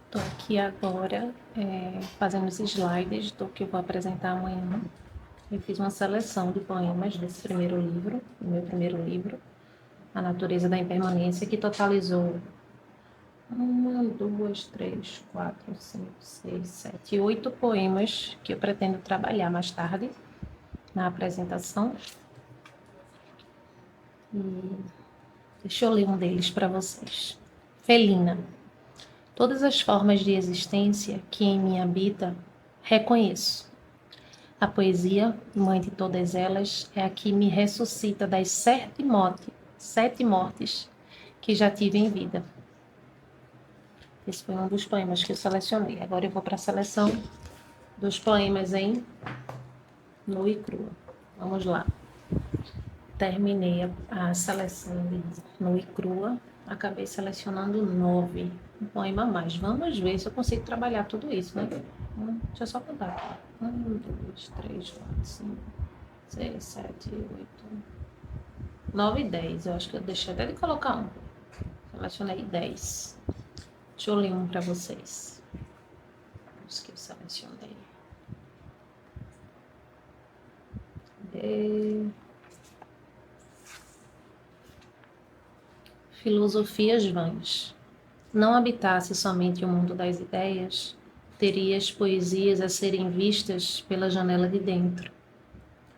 Estou aqui agora fazendo os slides do que eu vou apresentar amanhã. Eu fiz uma seleção de poemas desse primeiro livro, do meu primeiro livro, A Natureza da Impermanência, que totalizou 8 poemas que eu pretendo trabalhar mais tarde na apresentação. E deixa eu ler um deles para vocês. Felina. Todas as formas de existência que em mim habita, reconheço. A poesia, mãe de todas elas, é a que me ressuscita das 7 mortes que já tive em vida. Esse foi um dos poemas que eu selecionei. Agora eu vou para a seleção dos poemas em nua e crua. Vamos lá. Terminei a seleção de nua e crua. Acabei selecionando 9. Um poema a mais. Vamos ver se eu consigo trabalhar tudo isso, né? Deixa eu só contar aqui. 1, 2, 3, 4, 5, 6, 7, 8, 9 e 10. Eu acho que eu deixei até de colocar um. Selecionei 10. Deixa eu ler um para vocês. Os que eu selecionei. Filosofias vãs. Não habitasse somente o mundo das ideias, terias poesias a serem vistas pela janela de dentro.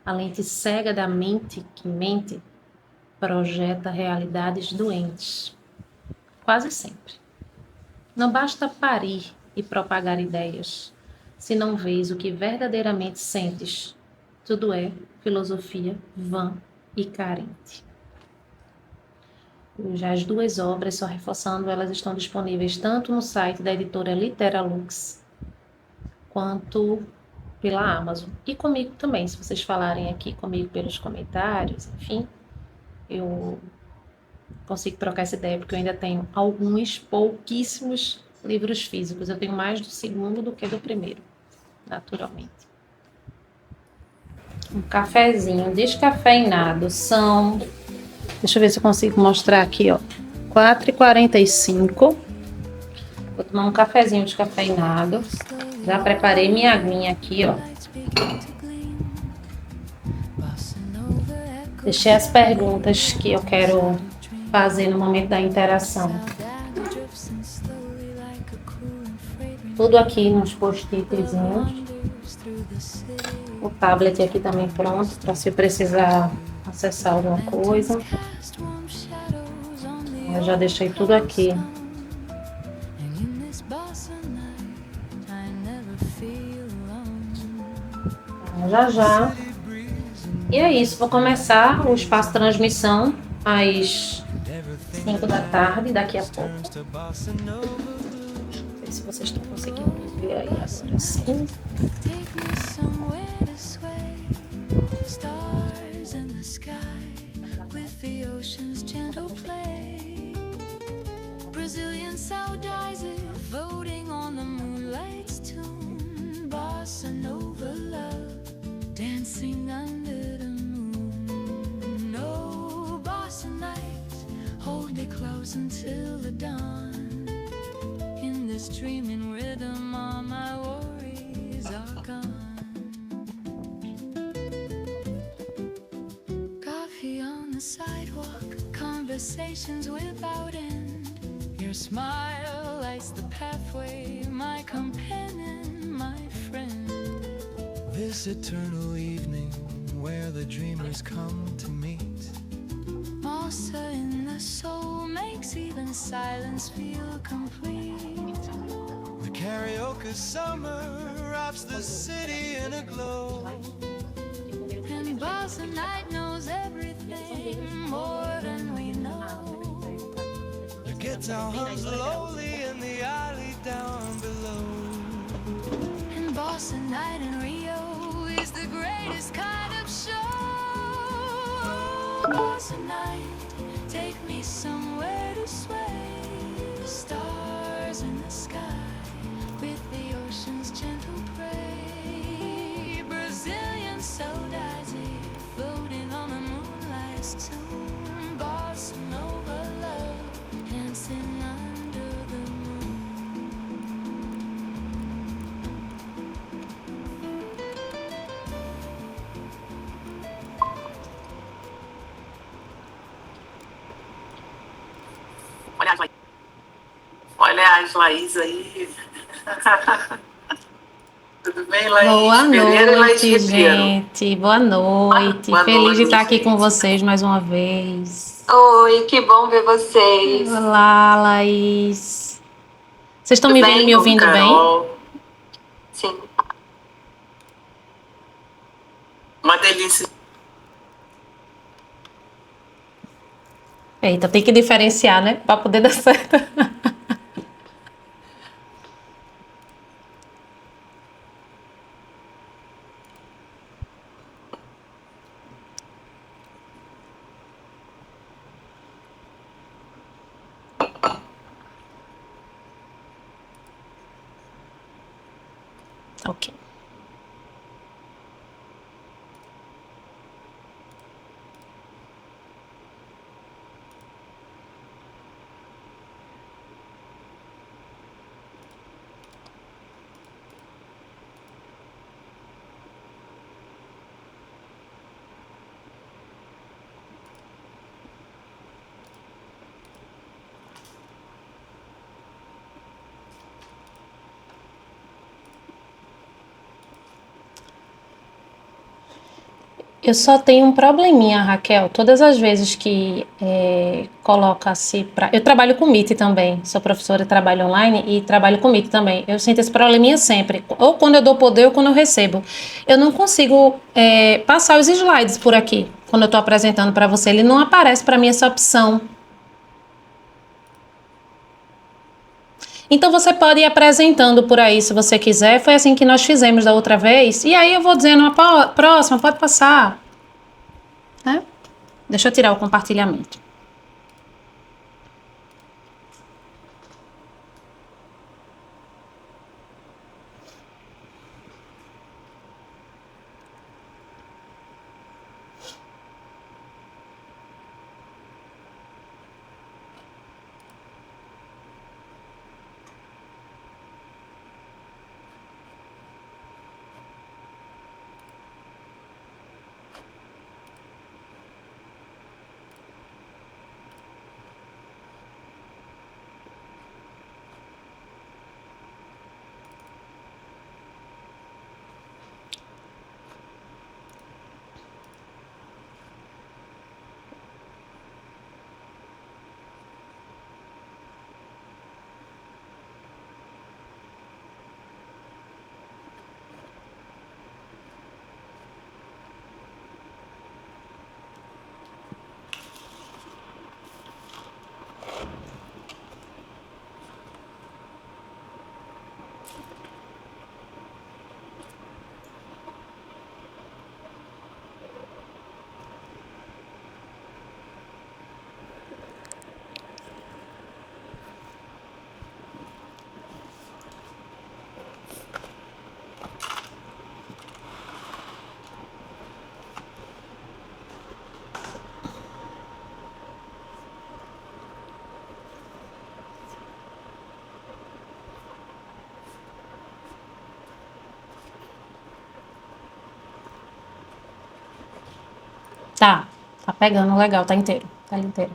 A lente cega da mente que mente projeta realidades doentes. Quase sempre. Não basta parir e propagar ideias, se não vês o que verdadeiramente sentes. Tudo é filosofia vã e carente. Já as 2 obras, só reforçando, elas estão disponíveis tanto no site da editora Literalux, quanto pela Amazon. E comigo também, se vocês falarem aqui comigo pelos comentários, enfim, eu consigo trocar essa ideia, porque eu ainda tenho pouquíssimos livros físicos. Eu tenho mais do segundo do que do primeiro, naturalmente. Um cafezinho descafeinado são... Deixa eu ver se eu consigo mostrar aqui, ó. 4h45. Vou tomar um cafezinho descafeinado. Já preparei minha aguinha aqui, ó. Deixei as perguntas que eu quero fazer no momento da interação. Tudo aqui nos post-itzinhos. O tablet aqui também pronto, para se eu precisar acessar alguma coisa. Eu já deixei tudo aqui. Já. E é isso, vou começar o espaço transmissão às 5 da tarde, daqui a pouco. Ver se vocês estão conseguindo ver aí agora sim. Brazilian saudades voting on the moonlight's tune, bossa nova love, dancing under the moon. No bossa nights, hold me close until the dawn. In this dreaming rhythm, all my worries are gone. conversations without end. Your smile lights the pathway, my companion, my friend. This eternal evening where the dreamers come to meet. Mossa in the soul makes even silence feel complete. The karaoke summer wraps the city in a glow. And Bossa Night knows everything more than we know. The guitar hums lowly in the alley down below. And Bossa Night in Rio is the greatest kind of show. Bossa Night, take me somewhere to sway. Stars in the sky with the ocean's gentle prey. Brazilian saudade floating on the moonlight's tune. Bossa Nova love dancing under the moon. Olha as Laís aí. Tudo bem, Laís? Boa Pereira e Laís noite, Ribeiro. gente. Boa noite. Boa Feliz de noite, estar aqui com gente. vocês mais uma vez. Oi, que bom ver vocês. Olá, Laís. Vocês estão Tudo me vendo e bem me com ouvindo bem? Carol? Sim. Uma delícia. Eita, tem que diferenciar, né? Para poder dar certo. Ok. Eu só tenho um probleminha, Raquel. Todas as vezes que coloca-se para... Eu trabalho com Meet também. Sou professora e trabalho online e trabalho com Meet também. Eu sinto esse probleminha sempre. Ou quando eu dou poder ou quando eu recebo. Eu não consigo passar os slides por aqui. Quando eu estou apresentando para você, ele não aparece para mim essa opção. Então você pode ir apresentando por aí se você quiser. Foi assim que nós fizemos da outra vez. E aí eu vou dizendo uma próxima, pode passar. Né? Deixa eu tirar o compartilhamento. Tá pegando legal, tá inteiro, tá inteiro.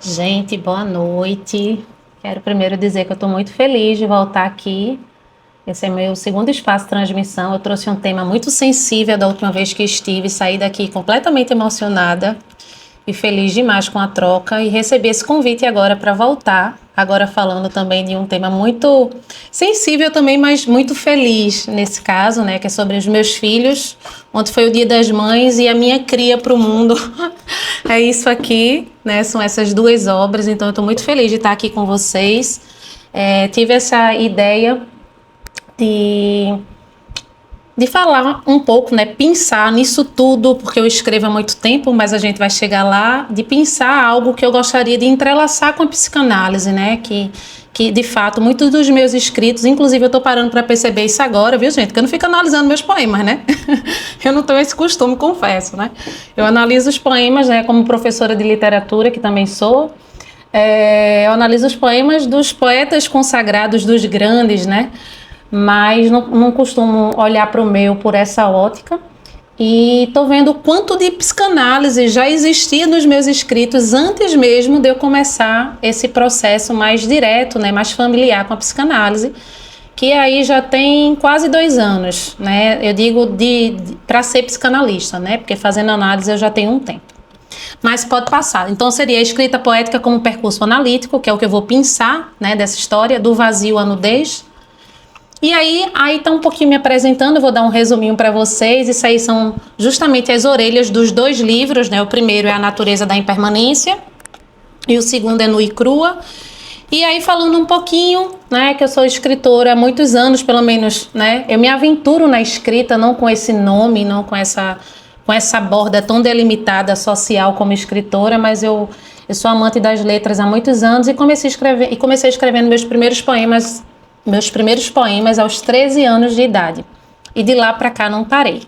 Gente, boa noite. Quero primeiro dizer que eu estou muito feliz de voltar aqui. Esse é meu segundo espaço de transmissão. Eu trouxe um tema muito sensível da última vez que estive, saí daqui completamente emocionada e feliz demais com a troca e recebi esse convite agora para voltar, agora falando também de um tema muito sensível também, mas muito feliz nesse caso, né, que é sobre os meus filhos. Ontem foi o Dia das Mães e a minha cria para o mundo. É isso aqui, né, são essas duas obras, então eu estou muito feliz de estar aqui com vocês. Tive essa ideia de falar um pouco, né, pensar nisso tudo, porque eu escrevo há muito tempo, mas a gente vai chegar lá, de pensar algo que eu gostaria de entrelaçar com a psicanálise, né, que de fato, muitos dos meus escritos, inclusive eu tô parando para perceber isso agora, viu, gente, que eu não fico analisando meus poemas, né, eu não tenho esse costume, confesso, né, eu analiso os poemas, né, como professora de literatura, que também sou, eu analiso os poemas dos poetas consagrados, dos grandes, né, mas não costumo olhar para o meu por essa ótica e estou vendo o quanto de psicanálise já existia nos meus escritos antes mesmo de eu começar esse processo mais direto, né, mais familiar com a psicanálise, que aí já tem quase 2 anos, né, eu digo para ser psicanalista, né, porque fazendo análise eu já tenho um tempo. Mas pode passar. Então seria a escrita poética como percurso analítico, que é o que eu vou pensar, né, dessa história, do vazio à nudez. E aí tá um pouquinho me apresentando, eu vou dar um resuminho para vocês. Isso aí são justamente as orelhas dos 2 livros, né? O primeiro é A Natureza da Impermanência e o segundo é Nua e Crua. E aí falando um pouquinho, né, que eu sou escritora há muitos anos, pelo menos, né? Eu me aventuro na escrita, não com esse nome, não com essa borda tão delimitada social como escritora, mas eu sou amante das letras há muitos anos e comecei escrevendo meus primeiros poemas aos 13 anos de idade. E de lá para cá não parei.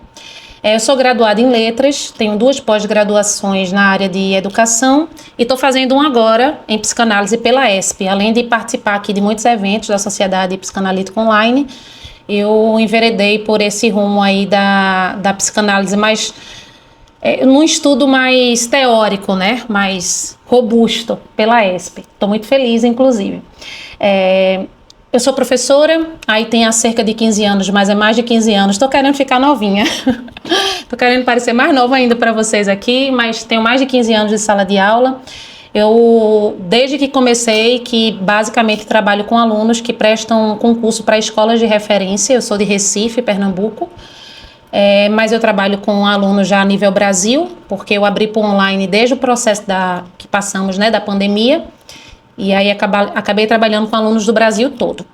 Eu sou graduada em letras, tenho 2 pós-graduações na área de educação e estou fazendo um agora em psicanálise pela ESP. Além de participar aqui de muitos eventos da Sociedade Psicanalítica Online, eu enveredei por esse rumo aí da psicanálise mais... num estudo mais teórico, né? Mais robusto pela ESP. Estou muito feliz, inclusive. Eu sou professora, aí tem há cerca de 15 anos, mas é mais de 15 anos. Estou querendo ficar novinha. Estou querendo parecer mais nova ainda para vocês aqui, mas tenho mais de 15 anos de sala de aula. Eu, desde que comecei, que basicamente trabalho com alunos que prestam concurso para escolas de referência. Eu sou de Recife, Pernambuco. Mas eu trabalho com alunos já a nível Brasil, porque eu abri para o online desde o processo que passamos, né, da pandemia. E aí acabei trabalhando com alunos do Brasil todo.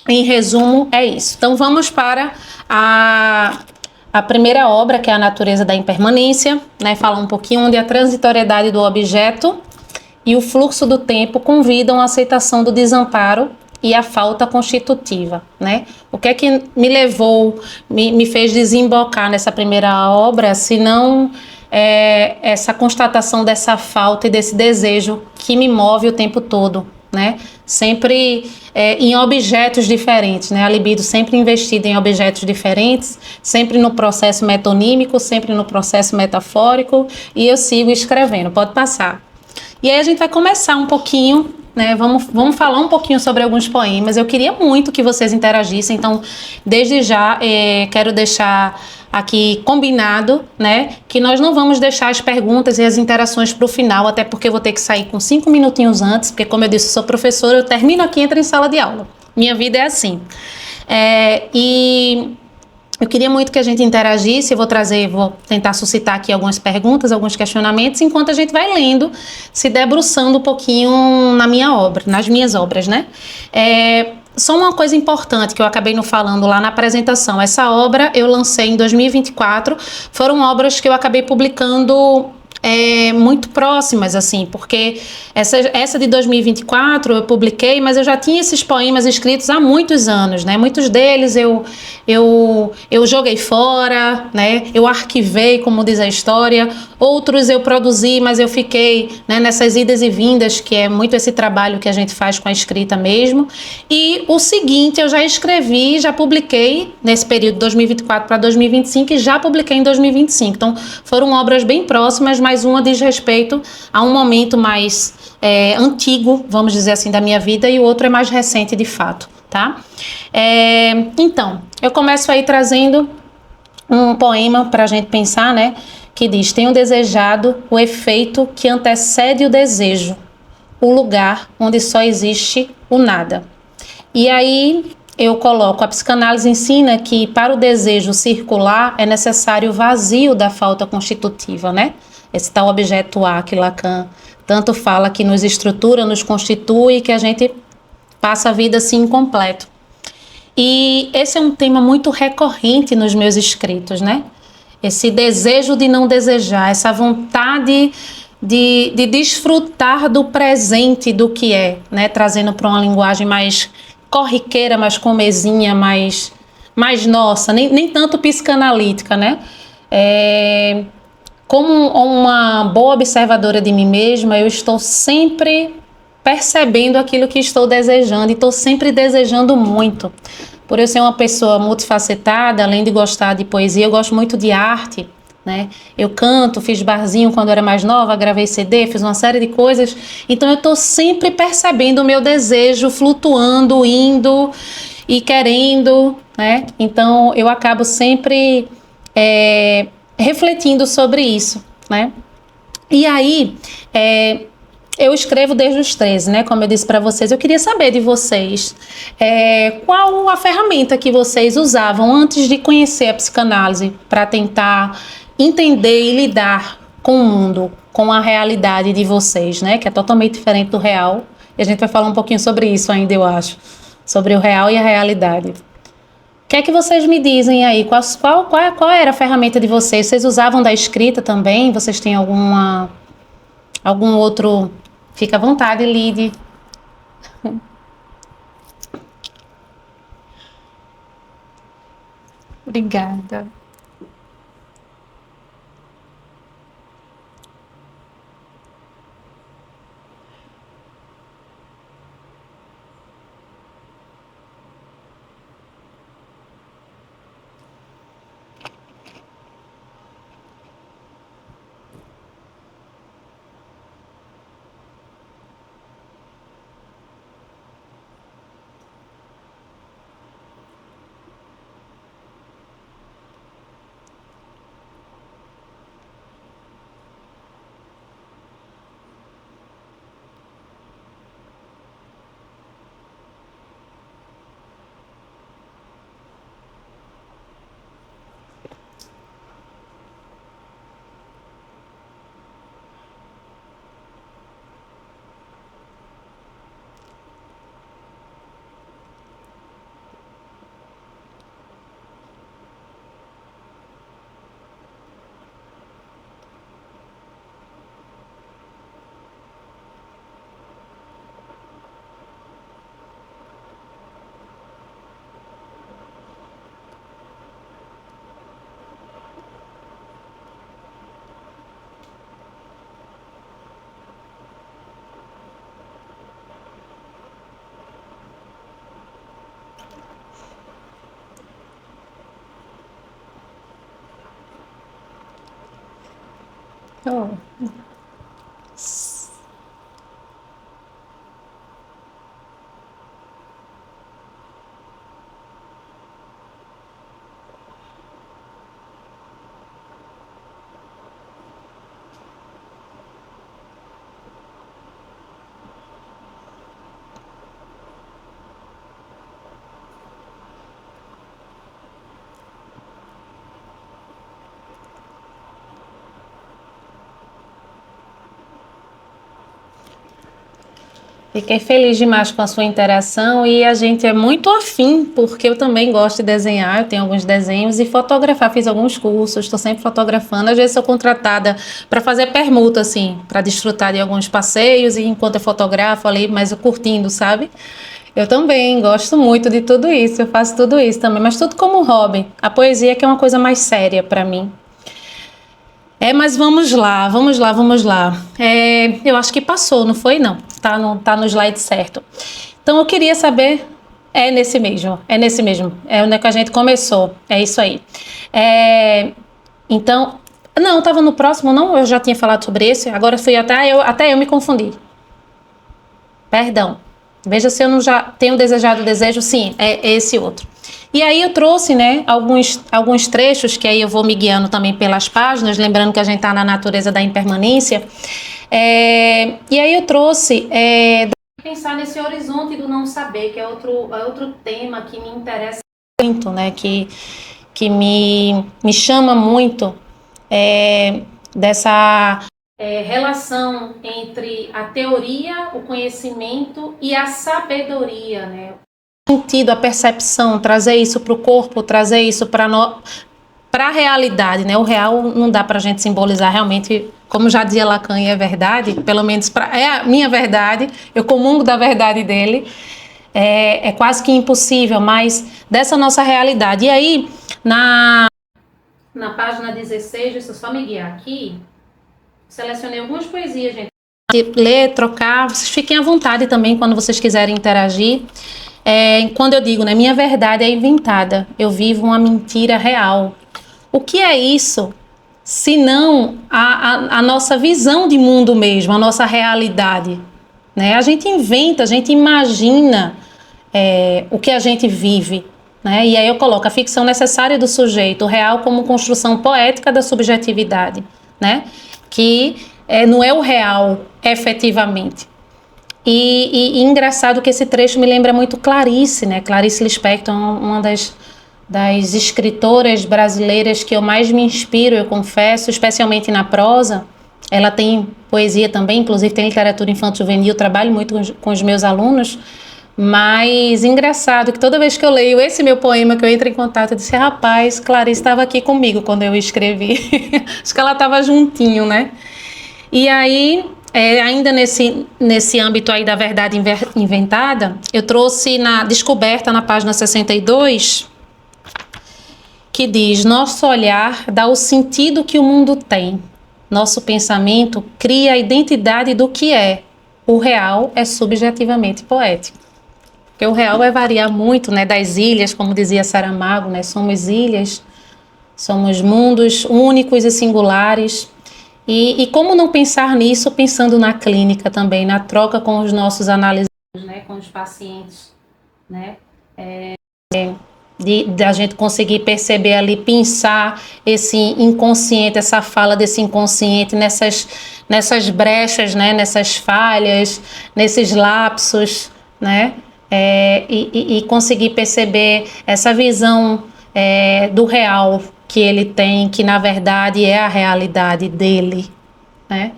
Em resumo, é isso. Então vamos para a primeira obra, que é A Natureza da Impermanência, né? Fala um pouquinho onde a transitoriedade do objeto e o fluxo do tempo convidam a aceitação do desamparo e a falta constitutiva, né? O que é que me fez desembocar nessa primeira obra, se não essa constatação dessa falta e desse desejo que me move o tempo todo, né? Sempre em objetos diferentes, né? A libido sempre investida em objetos diferentes, sempre no processo metonímico, sempre no processo metafórico, e eu sigo escrevendo, pode passar. E aí a gente vai começar um pouquinho, né? Vamos falar um pouquinho sobre alguns poemas. Eu queria muito que vocês interagissem, então desde já quero deixar aqui combinado, né, que nós não vamos deixar as perguntas e as interações para o final, até porque eu vou ter que sair com 5 minutinhos antes, porque como eu disse, eu sou professora, eu termino aqui e entro em sala de aula. Minha vida é assim. E Eu queria muito que a gente interagisse, vou tentar suscitar aqui algumas perguntas, alguns questionamentos, enquanto a gente vai lendo, se debruçando um pouquinho na minha obra, nas minhas obras, né? Só uma coisa importante que eu acabei não falando lá na apresentação. Essa obra eu lancei em 2024, foram obras que eu acabei publicando muito próximas, assim, porque essa de 2024 eu publiquei, mas eu já tinha esses poemas escritos há muitos anos, né? Muitos deles eu joguei fora, né? Eu arquivei, como diz a história. Outros eu produzi, mas eu fiquei, né, nessas idas e vindas, que é muito esse trabalho que a gente faz com a escrita mesmo. E o seguinte eu já escrevi, já publiquei nesse período de 2024 para 2025 e já publiquei em 2025. Então foram obras bem próximas, mas uma diz respeito a um momento mais antigo, vamos dizer assim, da minha vida, e o outro é mais recente de fato, tá? Então, eu começo aí trazendo um poema para a gente pensar, né? Que diz: tenho desejado o efeito que antecede o desejo, o lugar onde só existe o nada. E aí eu coloco: a psicanálise ensina que para o desejo circular é necessário o vazio da falta constitutiva, né? Esse tal objeto A que Lacan tanto fala, que nos estrutura, nos constitui, que a gente passa a vida assim incompleto. E esse é um tema muito recorrente nos meus escritos, né? Esse desejo de não desejar, essa vontade de desfrutar do presente, do que é, né? Trazendo para uma linguagem mais corriqueira, mais comezinha, mais nossa, nem tanto psicanalítica, né? Como uma boa observadora de mim mesma, eu estou sempre percebendo aquilo que estou desejando e estou sempre desejando muito. Por eu ser uma pessoa multifacetada, além de gostar de poesia, eu gosto muito de arte, né? Eu canto, fiz barzinho quando eu era mais nova, gravei CD, fiz uma série de coisas. Então eu estou sempre percebendo o meu desejo flutuando, indo e querendo, né? Então eu acabo sempre refletindo sobre isso, né? E aí, eu escrevo desde os 13, né? Como eu disse para vocês, eu queria saber de vocês qual a ferramenta que vocês usavam antes de conhecer a psicanálise para tentar entender e lidar com o mundo, com a realidade de vocês, né? Que é totalmente diferente do real. E a gente vai falar um pouquinho sobre isso ainda, eu acho. Sobre o real e a realidade. O que é que vocês me dizem aí? Qual era a ferramenta de vocês? Vocês usavam da escrita também? Vocês têm algum outro... Fica à vontade, Lide. Obrigada. Oh. Fiquei feliz demais com a sua interação e a gente é muito afim, porque eu também gosto de desenhar, eu tenho alguns desenhos e fotografar, fiz alguns cursos, estou sempre fotografando, às vezes sou contratada para fazer permuta, assim, para desfrutar de alguns passeios e enquanto eu fotografo ali, mas eu curtindo, sabe? Eu também gosto muito de tudo isso, eu faço tudo isso também, mas tudo como hobby. A poesia que é uma coisa mais séria para mim. Mas vamos lá, vamos lá, vamos lá. Eu acho que passou, não foi? Não, tá no slide certo. Então eu queria saber, é nesse mesmo, é onde é que a gente começou, é isso aí. Então, não, estava no próximo, não, eu já tinha falado sobre esse, agora fui até eu me confundi. Perdão, veja se eu não já tenho desejado o desejo, sim, é esse outro. E aí eu trouxe, né, alguns trechos, que aí eu vou me guiando também pelas páginas, lembrando que a gente está na natureza da impermanência. E aí eu trouxe pensar nesse horizonte do não saber, que é outro tema que me interessa muito, né, que me chama muito, dessa relação entre a teoria, o conhecimento e a sabedoria, né? Sentido, a percepção, trazer isso para o corpo, trazer isso para a realidade, né? O real não dá para a gente simbolizar realmente, como já dizia Lacan, e é verdade, pelo menos é a minha verdade, eu comungo da verdade dele, é quase que impossível, mas dessa nossa realidade. E aí, na página 16, deixa eu só me guiar aqui, selecionei algumas poesias, gente. Ler, trocar, vocês fiquem à vontade também quando vocês quiserem interagir. Quando eu digo, né, minha verdade é inventada, eu vivo uma mentira real. O que é isso, se não a nossa visão de mundo mesmo, a nossa realidade, né? A gente inventa, a gente imagina o que a gente vive, né? E aí eu coloco a ficção necessária do sujeito, o real como construção poética da subjetividade, né? Que não é o real efetivamente. E engraçado que esse trecho me lembra muito Clarice, né? Clarice Lispector, uma das escritoras brasileiras que eu mais me inspiro, eu confesso, especialmente na prosa. Ela tem poesia também, inclusive tem literatura infanto-juvenil, trabalho muito com os meus alunos, mas engraçado que toda vez que eu leio esse meu poema, que eu entro em contato, eu disse, rapaz, Clarice estava aqui comigo quando eu escrevi. Acho que ela estava juntinho, né? E aí, ainda nesse âmbito aí da verdade inventada, eu trouxe na descoberta, na página 62, que diz, nosso olhar dá o sentido que o mundo tem. Nosso pensamento cria a identidade do que é. O real é subjetivamente poético. Porque o real vai variar muito, né, das ilhas, como dizia Saramago, né, somos ilhas, somos mundos únicos e singulares. E como não pensar nisso pensando na clínica também, na troca com os nossos analisados, né, com os pacientes, né, da gente conseguir perceber ali, pensar esse inconsciente, essa fala desse inconsciente nessas brechas, né, nessas falhas, nesses lapsos, né, e conseguir perceber essa visão do real que ele tem, que na verdade é a realidade dele, né?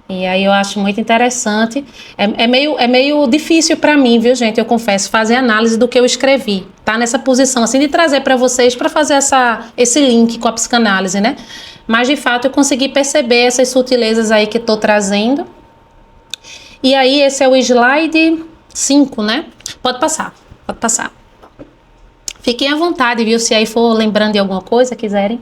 E aí eu acho muito interessante. É meio difícil para mim, viu, gente? Eu confesso, fazer análise do que eu escrevi. Tá nessa posição, assim, de trazer para vocês, para fazer esse link com a psicanálise, né? Mas, de fato, eu consegui perceber essas sutilezas aí que estou trazendo. E aí, esse é o slide 5, né? Pode passar. Fiquem à vontade, viu? Se aí for lembrando de alguma coisa, quiserem.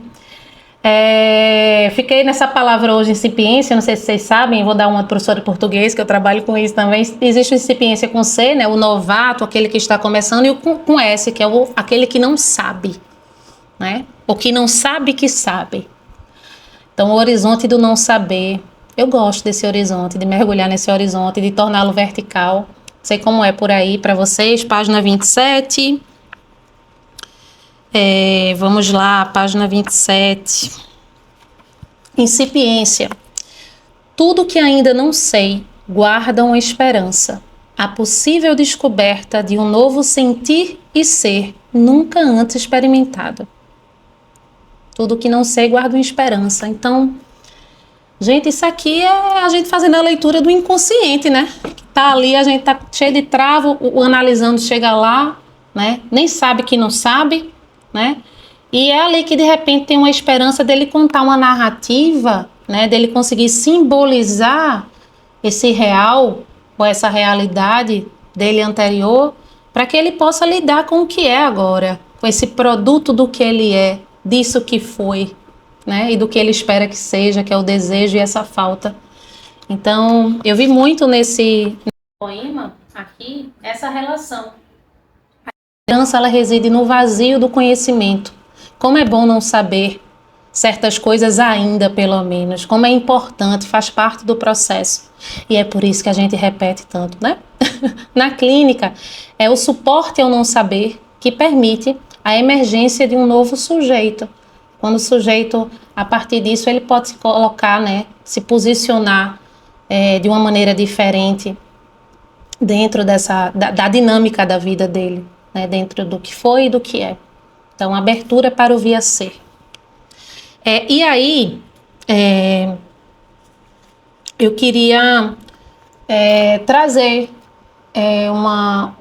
Fiquei nessa palavra hoje, incipiência, não sei se vocês sabem, vou dar uma professora de português, que eu trabalho com isso também. Existe incipiência com C, né? O novato, aquele que está começando, e o com S, que é aquele que não sabe, né? O que não sabe que sabe. Então, o horizonte do não saber. Eu gosto desse horizonte, de mergulhar nesse horizonte, de torná-lo vertical. Não sei como é por aí para vocês, página 27. Vamos lá, página 27. Incipiência. Tudo que ainda não sei guarda uma esperança, a possível descoberta de um novo sentir e ser nunca antes experimentado. Tudo que não sei guarda uma esperança. Então, gente, isso aqui é a gente fazendo a leitura do inconsciente, né? Que tá ali, a gente tá cheio de travo, o analisando chega lá, né? Nem sabe que não sabe, né? E é ali que de repente tem uma esperança dele contar uma narrativa, né? Dele conseguir simbolizar esse real ou essa realidade dele anterior, para que ele possa lidar com o que é agora, com esse produto do que ele é, disso que foi, né? E do que ele espera que seja, que é o desejo e essa falta. Então, eu vi muito nesse poema aqui essa relação. A esperança, ela reside no vazio do conhecimento. Como é bom não saber certas coisas ainda, pelo menos. Como é importante, faz parte do processo. E é por isso que a gente repete tanto, né? Na clínica, é o suporte ao não saber que permite a emergência de um novo sujeito. Quando o sujeito, a partir disso, ele pode se colocar, né? Se posicionar de uma maneira diferente dentro da dinâmica da vida dele, né? Dentro do que foi e do que é. Então, abertura para o vir a ser. E aí, eu queria trazer uma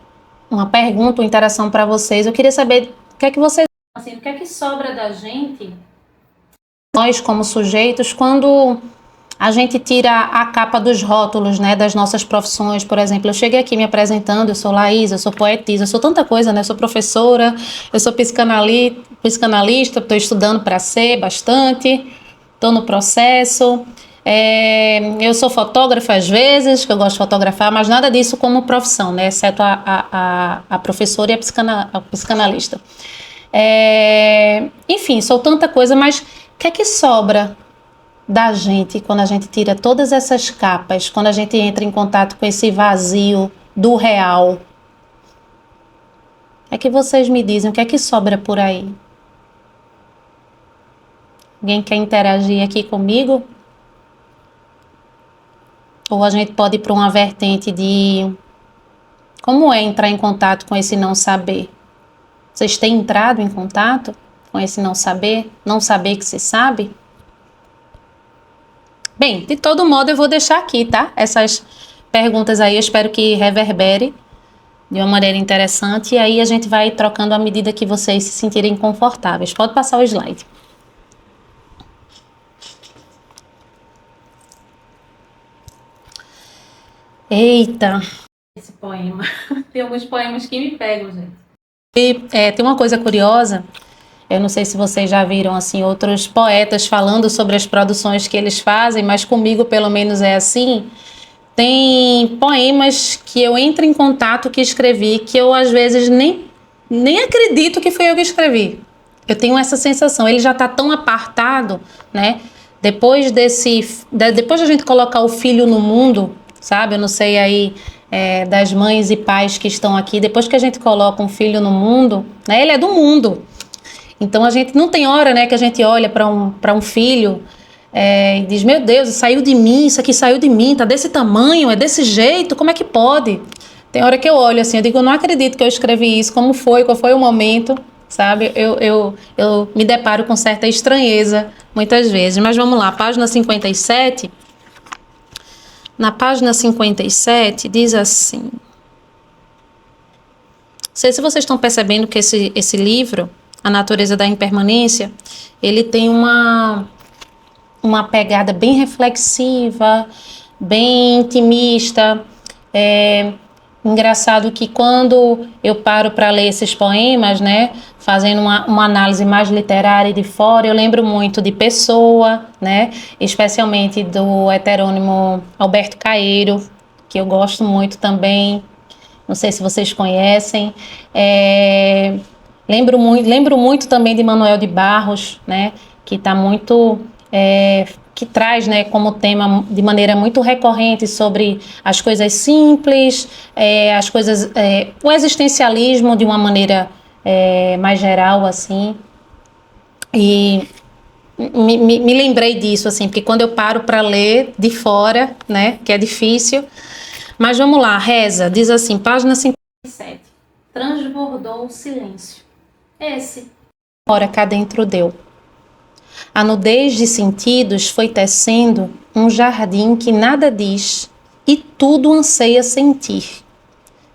pergunta, uma interação para vocês. Eu queria saber o que é que vocês... Assim, o que é que sobra da gente, nós como sujeitos, quando a gente tira a capa dos rótulos, né, das nossas profissões. Por exemplo, eu cheguei aqui me apresentando, eu sou Laís, eu sou poetisa, eu sou tanta coisa, né, eu sou professora, eu sou psicanalista, estou estudando para ser bastante, estou no processo, eu sou fotógrafa às vezes, que eu gosto de fotografar, mas nada disso como profissão, né, exceto a professora e a psicanalista. Enfim, sou tanta coisa, mas o que é que sobra da gente quando a gente tira todas essas capas, quando a gente entra em contato com esse vazio do real? É que vocês me dizem, o que é que sobra por aí? Alguém quer interagir aqui comigo? Ou a gente pode ir para uma vertente de como é entrar em contato com esse não saber? Vocês têm entrado em contato com esse não saber que se sabe? Bem, de todo modo eu vou deixar aqui, tá? Essas perguntas aí, eu espero que reverbere de uma maneira interessante e aí a gente vai trocando à medida que vocês se sentirem confortáveis. Pode passar o slide. Eita, esse poema. Tem alguns poemas que me pegam, gente. E tem uma coisa curiosa. Eu não sei se vocês já viram assim outros poetas falando sobre as produções que eles fazem, mas comigo pelo menos é assim. Tem poemas que eu entro em contato que escrevi, que eu às vezes nem acredito que foi eu que escrevi. Eu tenho essa sensação, ele já está tão apartado, né? Depois da gente colocar o filho no mundo, sabe? Eu não sei aí das mães e pais que estão aqui, depois que a gente coloca um filho no mundo, né? Ele é do mundo. Então a gente não tem hora, né, que a gente olha para um filho e diz, meu Deus, saiu de mim, isso aqui saiu de mim, tá desse tamanho, é desse jeito, como é que pode? Tem hora que eu olho assim, eu digo, eu não acredito que eu escrevi isso, como foi, qual foi o momento, sabe? Eu me deparo com certa estranheza muitas vezes, mas vamos lá, página 57. Na página 57 diz assim, não sei se vocês estão percebendo que esse livro, A Natureza da Impermanência, ele tem uma pegada bem reflexiva, bem intimista. Engraçado que quando eu paro para ler esses poemas, né, fazendo uma análise mais literária e de fora, eu lembro muito de Pessoa, né, especialmente do heterônimo Alberto Caeiro, que eu gosto muito também. Não sei se vocês conhecem. Lembro muito também de Manuel de Barros, né, que está muito, que traz, né, como tema de maneira muito recorrente sobre as coisas simples, as coisas, o existencialismo de uma maneira mais geral, assim. E me lembrei disso, assim, porque quando eu paro para ler de fora, né, que é difícil. Mas vamos lá, reza, diz assim, página 57. Transbordou o silêncio. Esse. Ora cá dentro deu. A nudez de sentidos foi tecendo um jardim que nada diz, e tudo anseia sentir,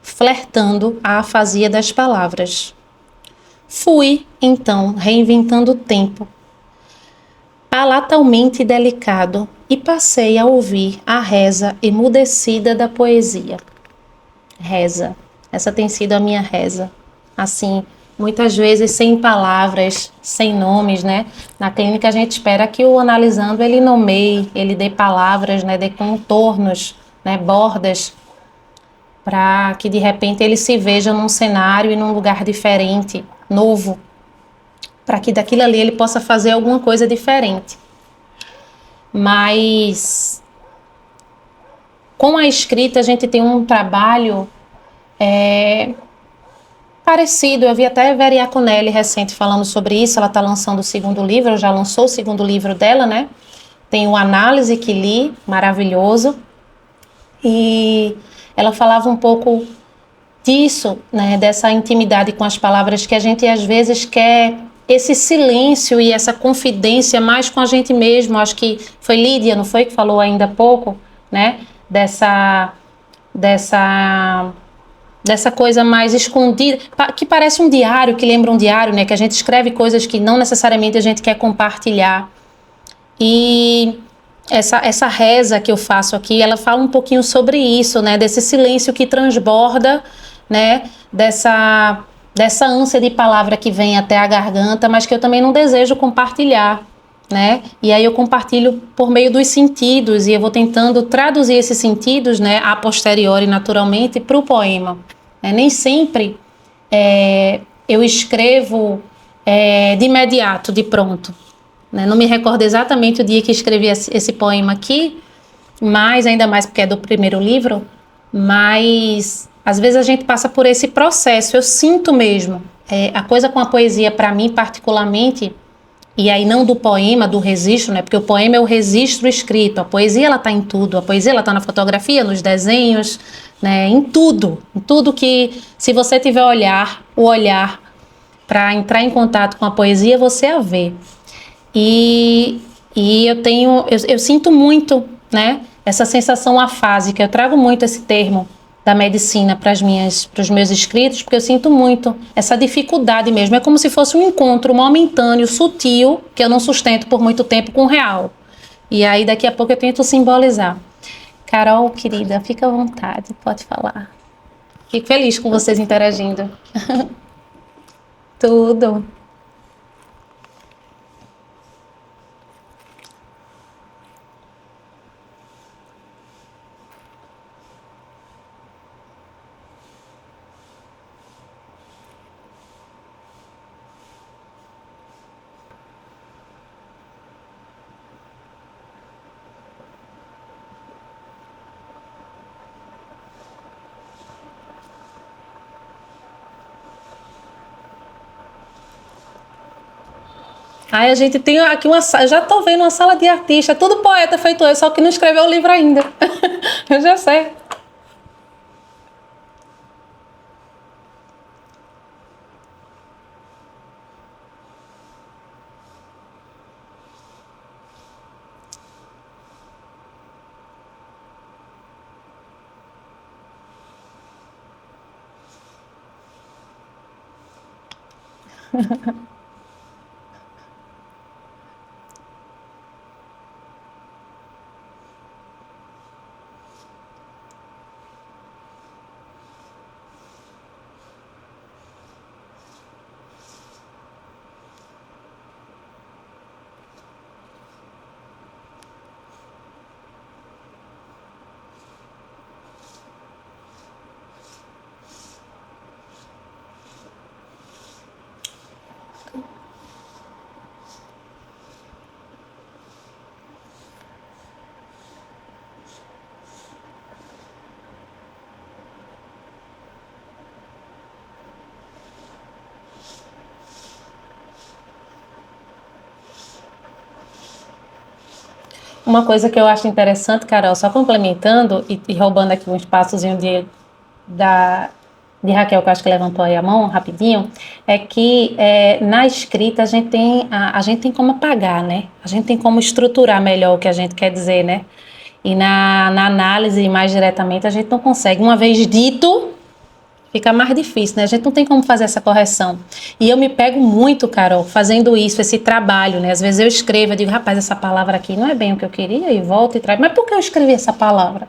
flertando a afasia das palavras. Fui, então, reinventando o tempo, palatalmente delicado, e passei a ouvir a reza emudecida da poesia. Reza. Essa tem sido a minha reza. Assim, muitas vezes sem palavras, sem nomes, né? Na clínica a gente espera que o analisando ele nomeie, ele dê palavras, né? Dê contornos, né? Bordas, para que de repente ele se veja num cenário e num lugar diferente, novo, para que daquilo ali ele possa fazer alguma coisa diferente. Mas com a escrita a gente tem um trabalho parecido. Eu vi até a Vera Iaconelli recente falando sobre isso. Ela está lançando o segundo livro, já lançou o segundo livro dela, né? Tem o Análise, que li, maravilhoso. E ela falava um pouco disso, né? Dessa intimidade com as palavras, que a gente às vezes quer esse silêncio e essa confidência mais com a gente mesmo. Acho que foi Lídia, não foi, que falou ainda há pouco, né? Dessa coisa mais escondida, que parece um diário, que lembra um diário, né? Que a gente escreve coisas que não necessariamente a gente quer compartilhar. E essa reza que eu faço aqui, ela fala um pouquinho sobre isso, né? Desse silêncio que transborda, né? Dessa ânsia de palavra que vem até a garganta, mas que eu também não desejo compartilhar, né? E aí eu compartilho por meio dos sentidos, e eu vou tentando traduzir esses sentidos, né, a posteriori, naturalmente, para o poema. Nem sempre eu escrevo de imediato, de pronto, né? Não me recordo exatamente o dia que escrevi esse poema aqui, mas ainda mais porque é do primeiro livro, mas às vezes a gente passa por esse processo, eu sinto mesmo. A coisa com a poesia, para mim particularmente, e aí não do poema, do registro, né? Porque o poema é o registro escrito, a poesia ela está em tudo, a poesia ela está na fotografia, nos desenhos, né? Em tudo que, se você tiver o olhar para entrar em contato com a poesia, você a vê. E eu sinto muito, né? Essa sensação afásica, eu trago muito esse termo da medicina para os meus escritos, porque eu sinto muito essa dificuldade mesmo. É como se fosse um encontro momentâneo, sutil, que eu não sustento por muito tempo com o real. E aí daqui a pouco eu tento simbolizar. Carol, querida, fica à vontade, pode falar. Fico feliz com vocês interagindo. Tudo. Aí a gente tem aqui uma sala, já tô vendo uma sala de artista, tudo poeta feito eu, só que não escreveu o livro ainda. Eu já sei. Uma coisa que eu acho interessante, Carol, só complementando e roubando aqui um espaçozinho de Raquel, que eu acho que levantou aí a mão rapidinho, é que na escrita a gente tem como apagar, né? A gente tem como estruturar melhor o que a gente quer dizer, né? E na análise, mais diretamente, a gente não consegue. Uma vez dito, fica mais difícil, né? A gente não tem como fazer essa correção. E eu me pego muito, Carol, fazendo isso, esse trabalho, né? Às vezes eu escrevo, eu digo, rapaz, essa palavra aqui não é bem o que eu queria, e volto e trago. Mas por que eu escrevi essa palavra?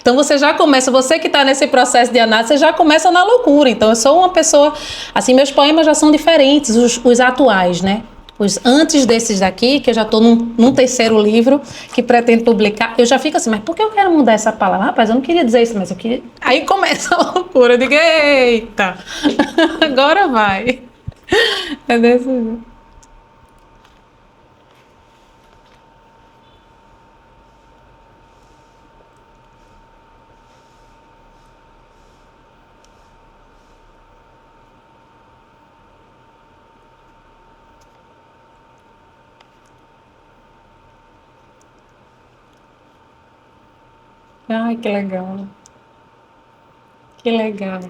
Então você já começa, você que está nesse processo de análise, você já começa na loucura. Então eu sou uma pessoa, assim, meus poemas já são diferentes, os atuais, né? Os antes desses daqui, que eu já estou num terceiro livro que pretendo publicar, eu já fico assim, mas por que eu quero mudar essa palavra? Rapaz, eu não queria dizer isso, mas eu queria. Aí começa a loucura, eu digo, eita, agora vai. É desse jeito. Ai, que legal, que legal.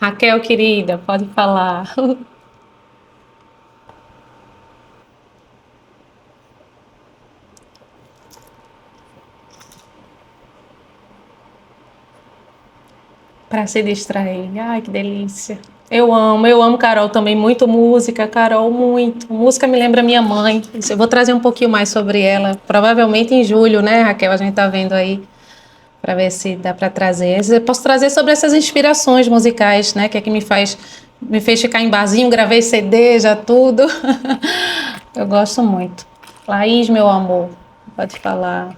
Raquel, querida, pode falar. Para se distrair. Ai, que delícia. Eu amo Carol também, muito música, Carol, muito. Música me lembra minha mãe. Isso, eu vou trazer um pouquinho mais sobre ela, provavelmente em julho, né, Raquel? A gente tá vendo aí, para ver se dá para trazer. Eu posso trazer sobre essas inspirações musicais, né, que é que me fez ficar em barzinho, gravei CD, já tudo. Eu gosto muito. Laís, meu amor, pode falar.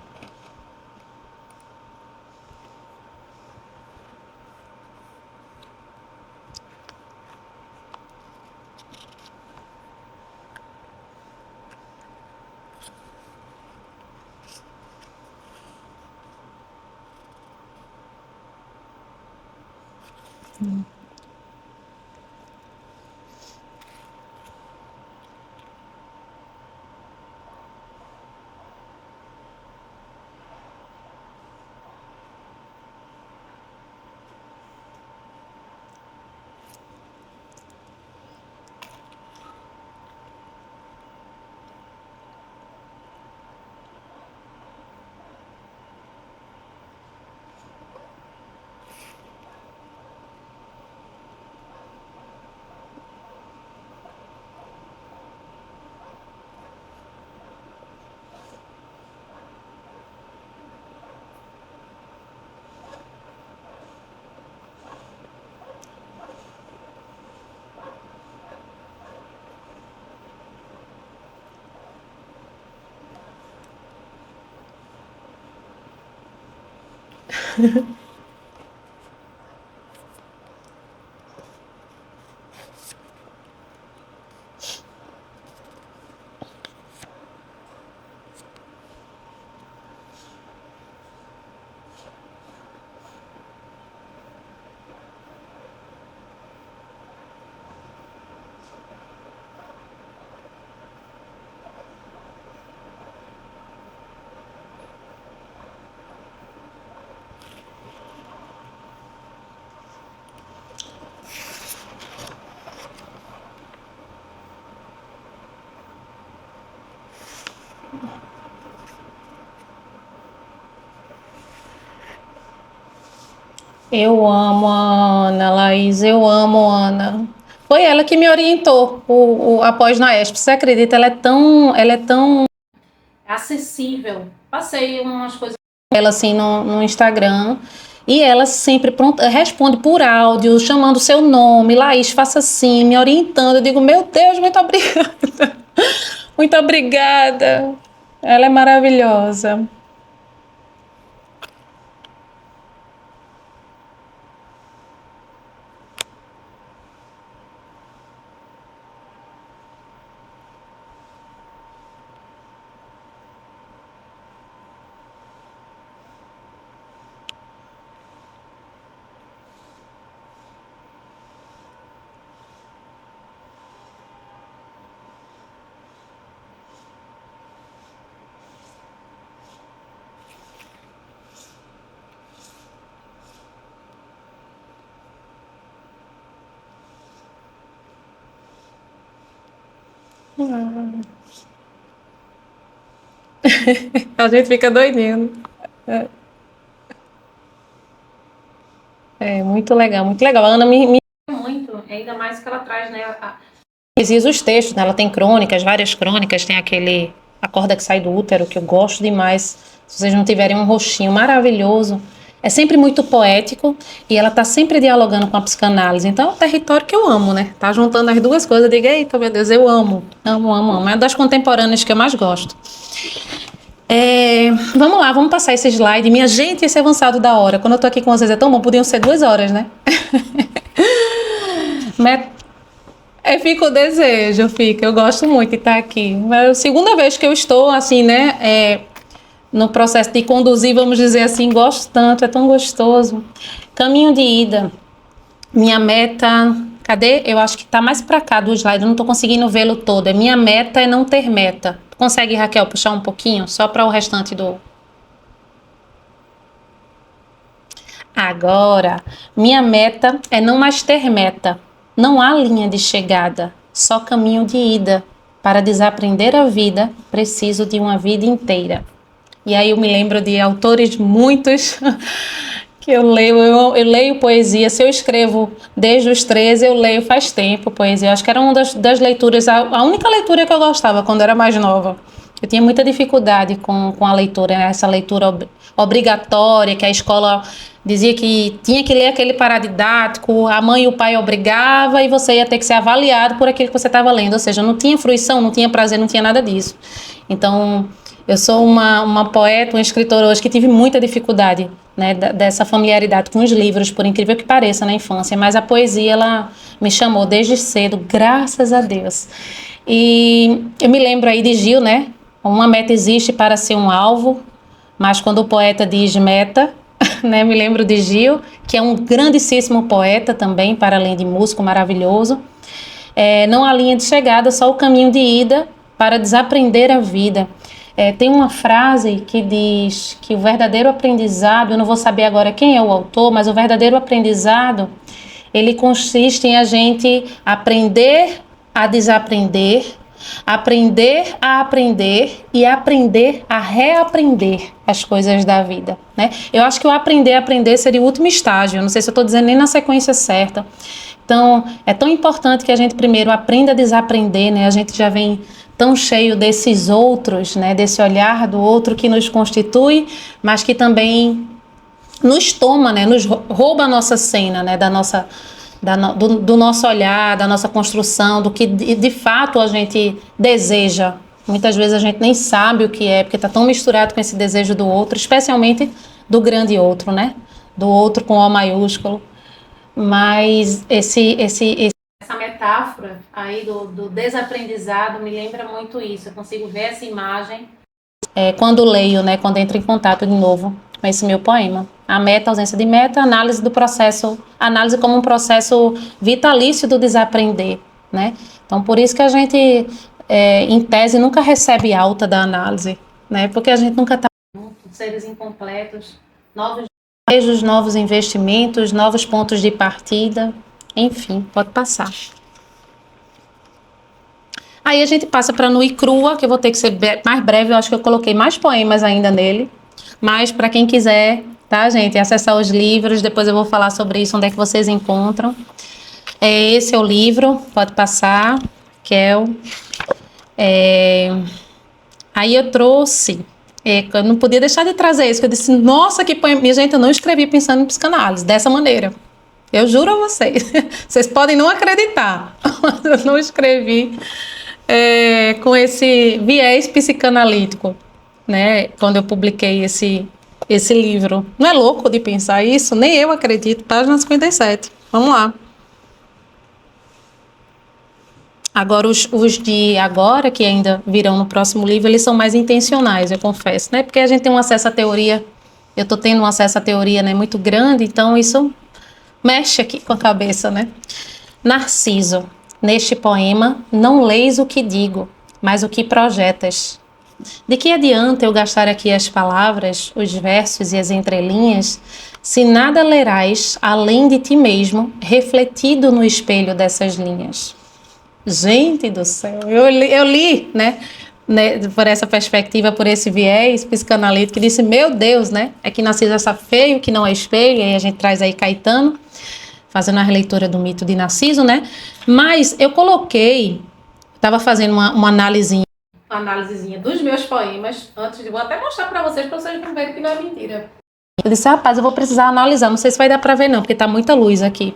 Eu amo a Ana, Laís, eu amo a Ana. Foi ela que me orientou após na ESP. Você acredita? Ela é tão acessível. Passei umas coisas com ela assim no Instagram e ela sempre pronta, responde por áudio, chamando o seu nome, Laís, faça assim, me orientando. Eu digo, meu Deus, muito obrigada. Muito obrigada. Ela é maravilhosa. A gente fica doidinho. É muito legal, muito legal. A Ana me muito, ainda mais que ela traz, né, os textos, né? Ela tem crônicas, várias crônicas, tem aquele A Corda que Sai do Útero, que eu gosto demais. Se vocês não tiverem um rostinho maravilhoso, é sempre muito poético e ela tá sempre dialogando com a psicanálise. Então é um território que eu amo, né? Tá juntando as duas coisas, eu digo, eita, meu Deus, eu amo, amo, amo, amo. É uma das contemporâneas que eu mais gosto. Vamos lá, vamos passar esse slide. Minha gente, esse avançado da hora. Quando eu tô aqui com vocês é tão bom, podiam ser 2 horas, né? Fica o desejo, fica. Eu gosto muito de estar aqui. É a segunda vez que eu estou, assim, né? No processo de conduzir, vamos dizer assim, gosto tanto, é tão gostoso. Caminho de ida. Minha meta... Cadê? Eu acho que tá mais pra cá do slide, eu não tô conseguindo vê-lo todo. Minha meta é não ter meta. Consegue, Raquel, puxar um pouquinho? Só para o restante do... Agora, minha meta é não mais ter meta. Não há linha de chegada, só caminho de ida. Para desaprender a vida, preciso de uma vida inteira. E aí eu me lembro de autores muitos que eu leio poesia. Se eu escrevo desde os 13, eu leio faz tempo poesia. Eu acho que era uma das leituras, a única leitura que eu gostava quando era mais nova. Eu tinha muita dificuldade com a leitura, né? Essa leitura obrigatória, que a escola dizia que tinha que ler aquele paradidático, a mãe e o pai obrigava e você ia ter que ser avaliado por aquilo que você estava lendo. Ou seja, não tinha fruição, não tinha prazer, não tinha nada disso. Então, eu sou uma poeta, uma escritora hoje que tive muita dificuldade, né, dessa familiaridade com os livros, por incrível que pareça, na infância. Mas a poesia, ela me chamou desde cedo, graças a Deus. E eu me lembro aí de Gil, né? Uma meta existe para ser um alvo, mas quando o poeta diz meta, né? Me lembro de Gil, que é um grandíssimo poeta também, para além de músico maravilhoso. Não há linha de chegada, só o caminho de ida para desaprender a vida. Tem uma frase que diz que o verdadeiro aprendizado, eu não vou saber agora quem é o autor, mas o verdadeiro aprendizado, ele consiste em a gente aprender a desaprender, aprender a aprender e aprender a reaprender as coisas da vida, né? Eu acho que o aprender a aprender seria o último estágio, não sei se eu estou dizendo nem na sequência certa. Então, é tão importante que a gente primeiro aprenda a desaprender, né? A gente já vem tão cheio desses outros, né? Desse olhar do outro que nos constitui, mas que também nos toma, né? Nos rouba a nossa cena, né? Do nosso olhar, da nossa construção, do que de fato a gente deseja. Muitas vezes a gente nem sabe o que é, porque está tão misturado com esse desejo do outro, especialmente do grande outro, né? Do outro com O maiúsculo. Mas essa metáfora aí do desaprendizado me lembra muito isso. Eu consigo ver essa imagem quando leio, né? Quando entro em contato de novo com esse meu poema. A meta, a ausência de meta, análise do processo, análise como um processo vitalício do desaprender, né? Então, por isso que a gente, em tese, nunca recebe alta da análise, né? Porque a gente nunca está seres incompletos, novos desejos, novos investimentos, novos pontos de partida, enfim, pode passar. Aí a gente passa para Nua e Crua, que eu vou ter que ser mais breve, eu acho que eu coloquei mais poemas ainda nele, mas para quem quiser, tá, gente, acessar os livros, depois eu vou falar sobre isso, onde é que vocês encontram. Esse é o livro, pode passar, Kel. Aí eu trouxe, eu não podia deixar de trazer isso, que eu disse, nossa, que poema. Minha gente, eu não escrevi pensando em psicanálise, dessa maneira. Eu juro a vocês, vocês podem não acreditar, mas eu não escrevi com esse viés psicanalítico, né, quando eu publiquei esse livro. Não é louco de pensar isso? Nem eu acredito. Página 57. Vamos lá. Agora, os de agora, que ainda virão no próximo livro, eles são mais intencionais, eu confesso, né? Porque a gente tem um acesso à teoria, eu estou tendo um acesso à teoria, né, muito grande, então isso mexe aqui com a cabeça, né? Narciso. Neste poema, não leis o que digo, mas o que projetas. De que adianta eu gastar aqui as palavras, os versos e as entrelinhas, se nada lerás além de ti mesmo, refletido no espelho dessas linhas? Gente do céu, eu li, né? né, por essa perspectiva, por esse viés psicanalítico, e disse, meu Deus, né? É que Narciso é feio, que não é espelho, e aí a gente traz aí Caetano, fazendo a releitura do mito de Narciso, né? Mas eu coloquei, estava fazendo uma análisezinha dos meus poemas, antes de, vou até mostrar para vocês não verem que não é mentira. Eu disse, rapaz, eu vou precisar analisar, não sei se vai dar para ver não, porque tá muita luz aqui.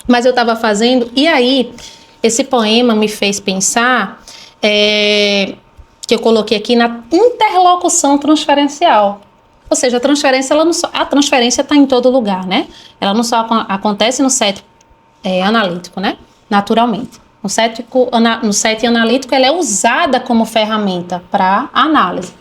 Mas eu estava fazendo, e aí, esse poema me fez pensar, que eu coloquei aqui na interlocução transferencial. Ou seja, a transferência está em todo lugar, né? Ela não só acontece no set analítico, né? Naturalmente. No set analítico, ela é usada como ferramenta para análise.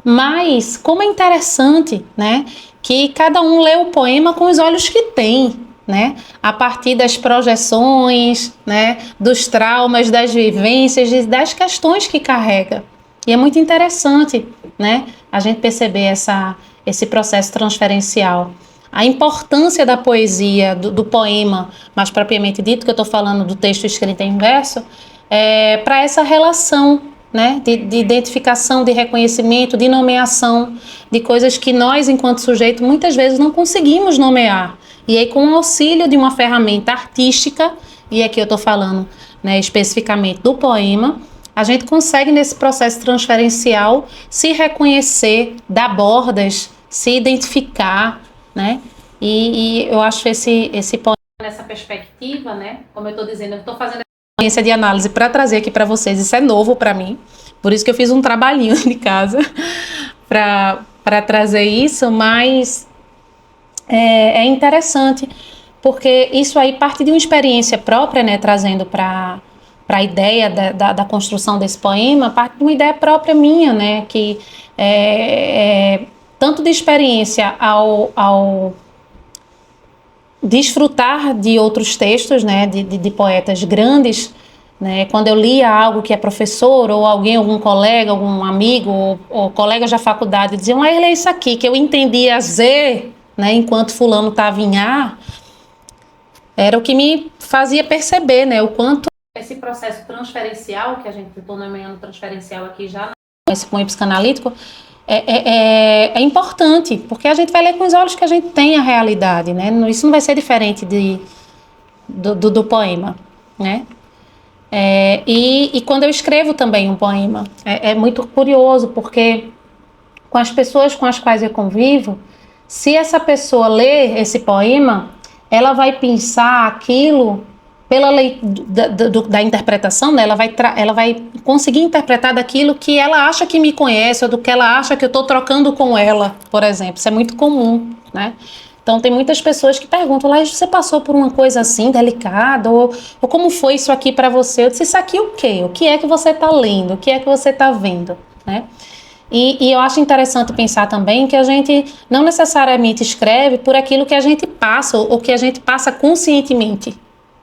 Mas, como é interessante, né? Que cada um lê o poema com os olhos que tem, né? A partir das projeções, né? Dos traumas, das vivências, das questões que carrega. E é muito interessante, né? A gente perceber esse processo transferencial. A importância da poesia, do poema, mais propriamente dito, que eu estou falando do texto escrito em verso, para essa relação, né, de identificação, de reconhecimento, de nomeação, de coisas que nós, enquanto sujeito, muitas vezes não conseguimos nomear. E aí, com o auxílio de uma ferramenta artística, e aqui eu estou falando, né, especificamente do poema, a gente consegue, nesse processo transferencial, se reconhecer, dar bordas, se identificar, né? E eu acho esse poema nessa perspectiva, né? Como eu estou dizendo, eu estou fazendo experiência de análise para trazer aqui para vocês. Isso é novo para mim, por isso que eu fiz um trabalhinho de casa para trazer isso, mas é interessante, porque isso aí parte de uma experiência própria, né? Trazendo para a ideia da construção desse poema, parte de uma ideia própria minha, né? Que tanto de experiência ao desfrutar de outros textos, né, de poetas grandes, né, quando eu lia algo que é professor, ou algum colega, algum amigo, ou colegas da faculdade diziam, lê isso aqui, que eu entendia Z, né, enquanto fulano estava em A, era o que me fazia perceber, né, o quanto esse processo transferencial, que a gente estou nomeando transferencial aqui já, esse cunho psicanalítico, é importante, porque a gente vai ler com os olhos que a gente tem a realidade, né? Isso não vai ser diferente do poema, né? E quando eu escrevo também um poema, é muito curioso, porque com as pessoas com as quais eu convivo, se essa pessoa ler esse poema, ela vai pensar aquilo pela lei da interpretação, né? Ela vai conseguir interpretar daquilo que ela acha que me conhece, ou do que ela acha que eu estou trocando com ela, por exemplo. Isso é muito comum, né? Então, tem muitas pessoas que perguntam, Laís, você passou por uma coisa assim, delicada? Ou como foi isso aqui para você? Eu disse, isso aqui o quê? O que é que você está lendo? O que é que você está vendo? Né? E eu acho interessante pensar também que a gente não necessariamente escreve por aquilo que a gente passa, ou que a gente passa conscientemente,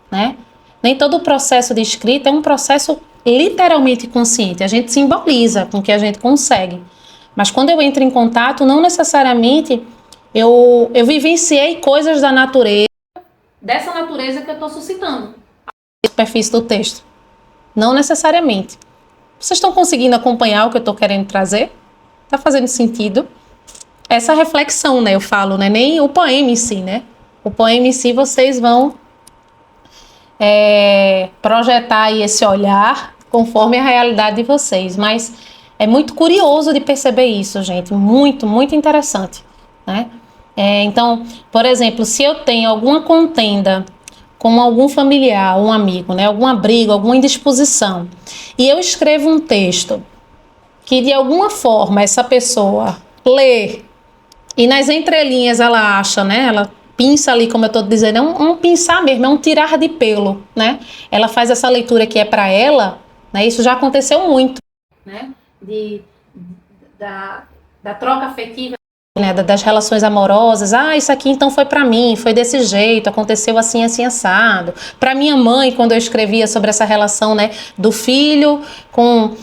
né? Nem todo o processo de escrita é um processo literalmente consciente. A gente simboliza com o que a gente consegue. Mas quando eu entro em contato, não necessariamente eu vivenciei coisas da natureza, dessa natureza que eu estou suscitando a superfície do texto. Não necessariamente. Vocês estão conseguindo acompanhar o que eu estou querendo trazer? Está fazendo sentido? Essa reflexão, né? Eu falo, né? Nem o poema em si, né? O poema em si vocês vão projetar aí esse olhar conforme a realidade de vocês, mas é muito curioso de perceber isso, gente, muito, muito interessante, né? Então, por exemplo, se eu tenho alguma contenda com algum familiar, um amigo, né, alguma briga, alguma indisposição, e eu escrevo um texto que de alguma forma essa pessoa lê e nas entrelinhas ela acha, né, ela pinça ali, como eu estou dizendo, é um pinçar mesmo, é um tirar de pelo, né? Ela faz essa leitura que é para ela, né? Isso já aconteceu muito, né? Da troca afetiva, né? Das relações amorosas. Isso aqui então foi para mim, foi desse jeito, aconteceu assim, assim, assado. Para minha mãe, quando eu escrevia sobre essa relação, né? Do filho com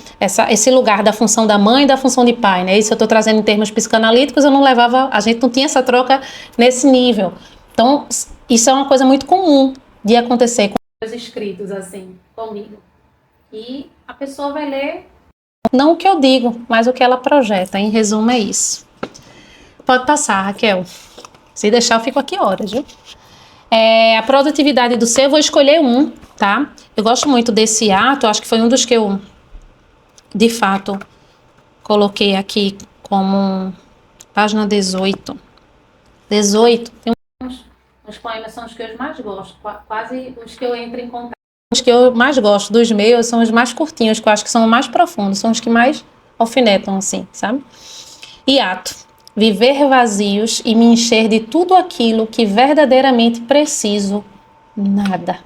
esse lugar da função da mãe e da função de pai, né? Isso eu estou trazendo em termos psicanalíticos, a gente não tinha essa troca nesse nível. Então, isso é uma coisa muito comum de acontecer com os escritos, assim, comigo. E a pessoa vai ler Não o que eu digo, mas o que ela projeta. Em resumo, é isso. Pode passar, Raquel. Se deixar, eu fico aqui horas, viu? A produtividade do ser, eu vou escolher um, tá? Eu gosto muito desse ato, acho que foi um dos que eu, de fato, coloquei aqui como página 18. 18, tem os poemas são os que eu mais gosto, quase os que eu entro em contato. Os que eu mais gosto dos meus são os mais curtinhos, que eu acho que são os mais profundos, são os que mais alfinetam, assim, sabe? E ato. Viver vazios e me encher de tudo aquilo que verdadeiramente preciso, nada.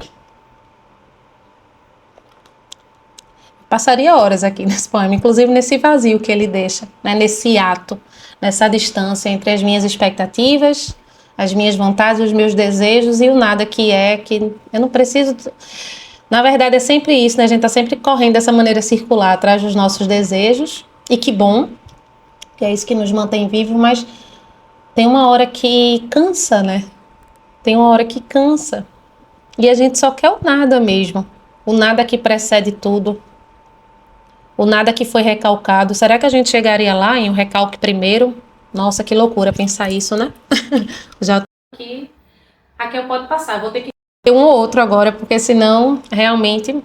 Passaria horas aqui nesse poema, inclusive nesse vazio que ele deixa, né? Nesse ato, nessa distância entre as minhas expectativas, as minhas vontades, os meus desejos e o nada que eu não preciso. Na verdade é sempre isso, né? A gente tá sempre correndo dessa maneira circular atrás dos nossos desejos, e que bom, que é isso que nos mantém vivos, mas tem uma hora que cansa, né? Tem uma hora que cansa. E a gente só quer o nada mesmo. O nada que precede tudo. O nada que foi recalcado. Será que a gente chegaria lá em um recalque primeiro? Nossa, que loucura pensar isso, né? Já tô aqui. Raquel pode passar. Vou ter que ter um ou outro agora, porque senão, realmente...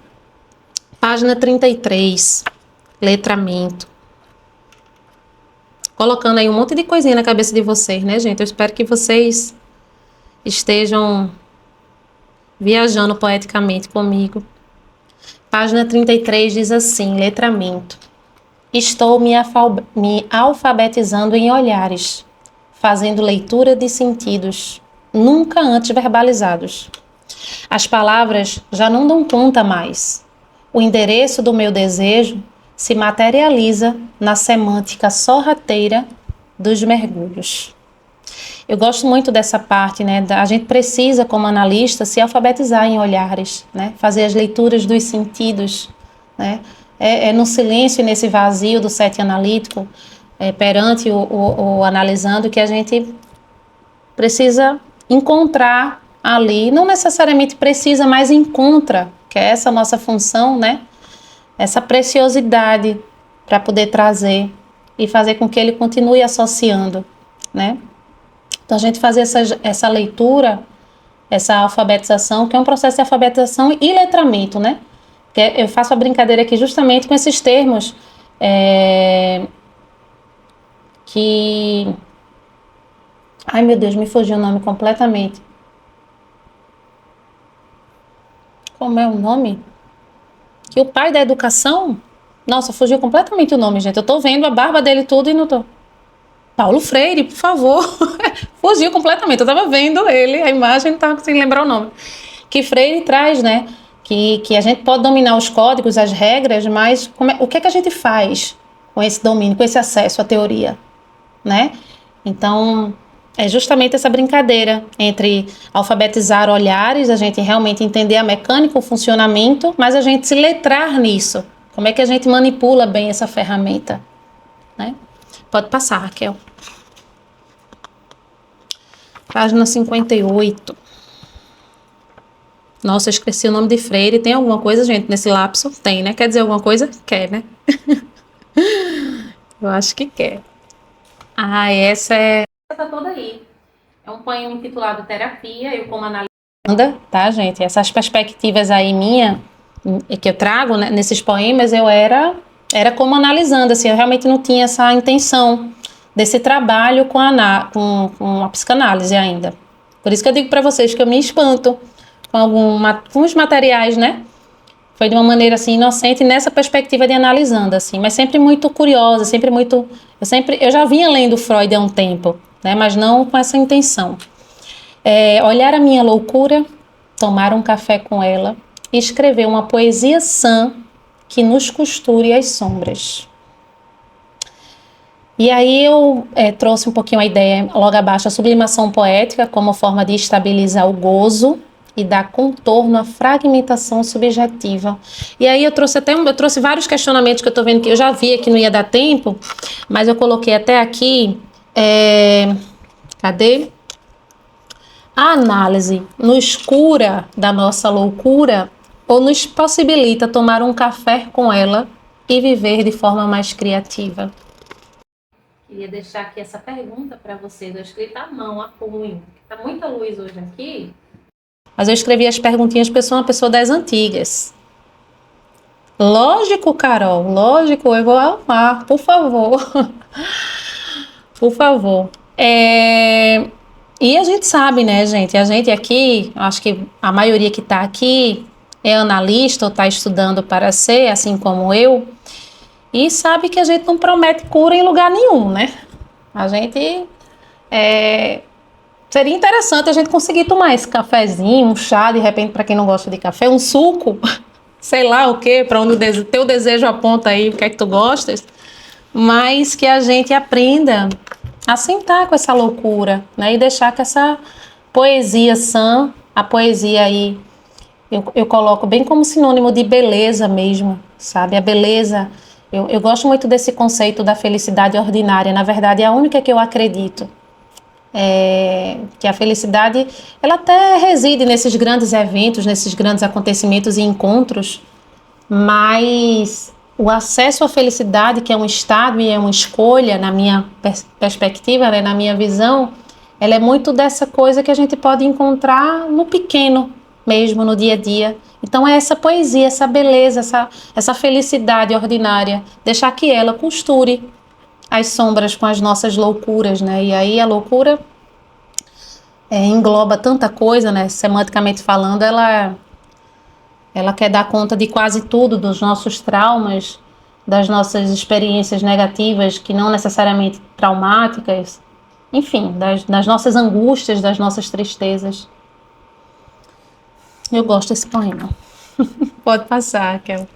Página 33. Letramento. Colocando aí um monte de coisinha na cabeça de vocês, né, gente? Eu espero que vocês estejam viajando poeticamente comigo. Página 33 diz assim, letramento. Estou me alfabetizando em olhares, fazendo leitura de sentidos, nunca antes verbalizados. As palavras já não dão conta mais. O endereço do meu desejo se materializa na semântica sorrateira dos mergulhos. Eu gosto muito dessa parte, né? A gente precisa, como analista, se alfabetizar em olhares, né? Fazer as leituras dos sentidos, né? É no silêncio e nesse vazio do sete analítico, perante o analisando, que a gente precisa encontrar ali, não necessariamente precisa, mas encontra, que é essa nossa função, né? Essa preciosidade para poder trazer e fazer com que ele continue associando, né? Então, a gente fazer essa leitura, essa alfabetização, que é um processo de alfabetização e letramento, né? Eu faço a brincadeira aqui justamente com esses termos que... Ai, meu Deus, me fugiu o nome completamente. Como é o nome? Que o pai da educação... Nossa, fugiu completamente o nome, gente. Eu tô vendo a barba dele tudo e não tô... Paulo Freire, por favor. Fugiu completamente. Eu tava vendo ele, a imagem, não tava sem lembrar o nome. Que Freire traz, né? Que a gente pode dominar os códigos, as regras, mas o que é que a gente faz com esse domínio, com esse acesso à teoria, né? Então, é justamente essa brincadeira entre alfabetizar olhares, a gente realmente entender a mecânica, o funcionamento, mas a gente se letrar nisso. Como é que a gente manipula bem essa ferramenta, né? Pode passar, Raquel. Página 58. Nossa, eu esqueci o nome de Freire. Tem alguma coisa, gente, nesse lapso? Tem, né? Quer dizer alguma coisa? Quer, né? Eu acho que quer. Ah, essa tá toda aí. É um poema intitulado Terapia, eu como analista, tá, gente? Essas perspectivas aí minha, que eu trago, né, nesses poemas, eu era como analisando, assim, eu realmente não tinha essa intenção desse trabalho com a psicanálise ainda. Por isso que eu digo para vocês que eu me espanto com alguns materiais, né? Foi de uma maneira assim inocente nessa perspectiva de analisando, assim, mas sempre muito curiosa, sempre muito... Eu já vinha lendo Freud há um tempo, né? Mas não com essa intenção. Olhar a minha loucura, tomar um café com ela e escrever uma poesia sã que nos costure as sombras. E aí eu trouxe um pouquinho a ideia, logo abaixo, a sublimação poética como forma de estabilizar o gozo e dar contorno à fragmentação subjetiva. E aí eu trouxe vários questionamentos que eu estou vendo que eu já vi que não ia dar tempo, mas eu coloquei até aqui, cadê? A análise nos cura da nossa loucura ou nos possibilita tomar um café com ela e viver de forma mais criativa? Queria deixar aqui essa pergunta para vocês. Eu escrevi à mão, a punho. Tá muita luz hoje aqui. Mas eu escrevi as perguntinhas porque eu sou uma pessoa das antigas. Lógico, Carol, lógico, eu vou amar, por favor. Por favor. E a gente sabe, né, gente? A gente aqui, acho que a maioria que está aqui é analista ou está estudando para ser, assim como eu, e sabe que a gente não promete cura em lugar nenhum, né? A gente... seria interessante a gente conseguir tomar esse cafezinho, um chá, de repente, para quem não gosta de café, um suco, sei lá o que, para onde o teu desejo aponta aí, o que é que tu gostas, mas que a gente aprenda a sentar com essa loucura, né, e deixar que essa poesia sã, a poesia aí, eu coloco bem como sinônimo de beleza mesmo, sabe, a beleza, eu gosto muito desse conceito da felicidade ordinária, na verdade é a única que eu acredito, que a felicidade, ela até reside nesses grandes eventos, nesses grandes acontecimentos e encontros, mas o acesso à felicidade, que é um estado e é uma escolha, na minha perspectiva, né, na minha visão, ela é muito dessa coisa que a gente pode encontrar no pequeno mesmo, no dia a dia. Então é essa poesia, essa beleza, essa felicidade ordinária, deixar que ela costure as sombras com as nossas loucuras, né? E aí a loucura engloba tanta coisa, né? Semanticamente falando, ela quer dar conta de quase tudo, dos nossos traumas, das nossas experiências negativas, que não necessariamente traumáticas, enfim, das nossas angústias, das nossas tristezas. Eu gosto desse poema. Pode passar, Raquel.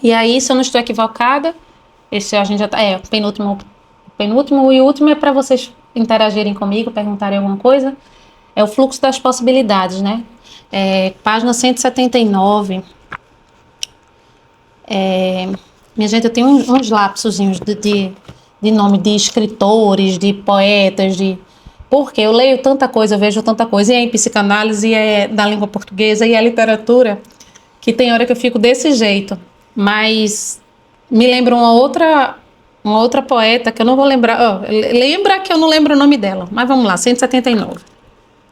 E aí, se eu não estou equivocada, esse a gente já tá, o penúltimo e último é para vocês interagirem comigo, perguntarem alguma coisa. É o fluxo das possibilidades, né? Página 179. Minha gente, eu tenho uns lapsozinhos de nome de escritores, de poetas, porque eu leio tanta coisa, eu vejo tanta coisa, e é em psicanálise, e é da língua portuguesa, e é literatura, que tem hora que eu fico desse jeito. Mas me lembra uma outra poeta, que eu não vou lembrar, lembra que eu não lembro o nome dela, mas vamos lá, 179.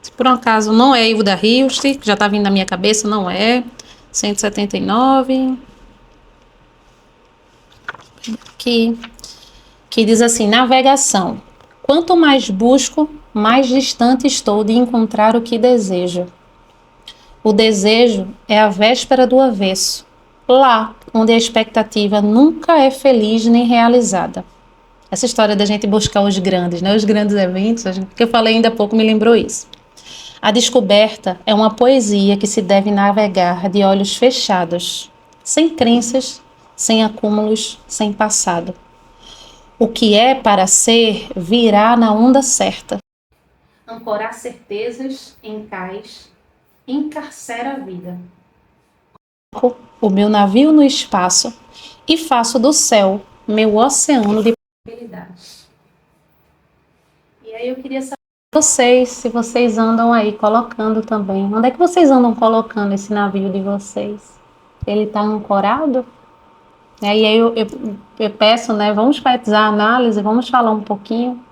Se por um acaso não é Hilda Hilst, que já está vindo na minha cabeça, não é. 179. Que diz assim: navegação. Quanto mais busco, mais distante estou de encontrar o que desejo. O desejo é a véspera do avesso, lá onde a expectativa nunca é feliz nem realizada. Essa história da gente buscar os grandes, né? Os grandes eventos, que eu falei ainda há pouco, me lembrou isso. A descoberta é uma poesia que se deve navegar de olhos fechados, sem crenças, sem acúmulos, sem passado. O que é para ser virá na onda certa. Ancorar certezas em cais, encarcera a vida. O meu navio no espaço e faço do céu meu oceano de possibilidades. E aí eu queria saber vocês, se vocês andam aí colocando também. Onde é que vocês andam colocando esse navio de vocês? Ele está ancorado? E aí eu peço, né, vamos petizar a análise, vamos falar um pouquinho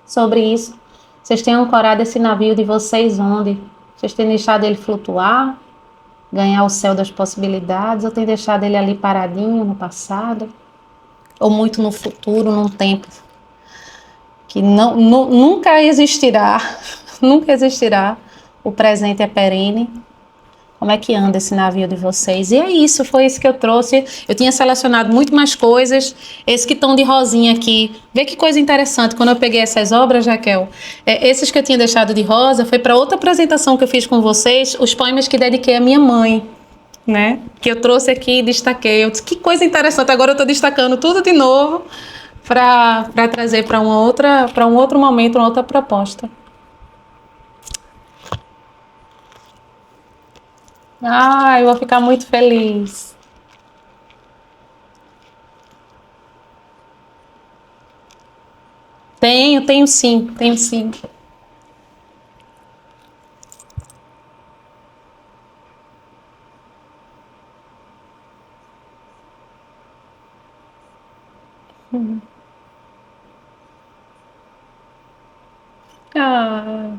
sobre isso. Vocês têm ancorado esse navio de vocês onde? Vocês têm deixado ele flutuar, ganhar o céu das possibilidades, ou têm deixado ele ali paradinho no passado? Ou muito no futuro, num tempo que nunca existirá, nunca existirá, o presente é perene. Como é que anda esse navio de vocês? E é isso, foi isso que eu trouxe. Eu tinha selecionado muito mais coisas, esse que estão de rosinha aqui. Vê que coisa interessante, quando eu peguei essas obras, Raquel, esses que eu tinha deixado de rosa, foi para outra apresentação que eu fiz com vocês, os poemas que dediquei à minha mãe, né? Que eu trouxe aqui e destaquei. Eu disse, que coisa interessante, agora eu estou destacando tudo de novo, para trazer para um outro momento, uma outra proposta. Eu vou ficar muito feliz. Tenho sim, tenho sim. Ah,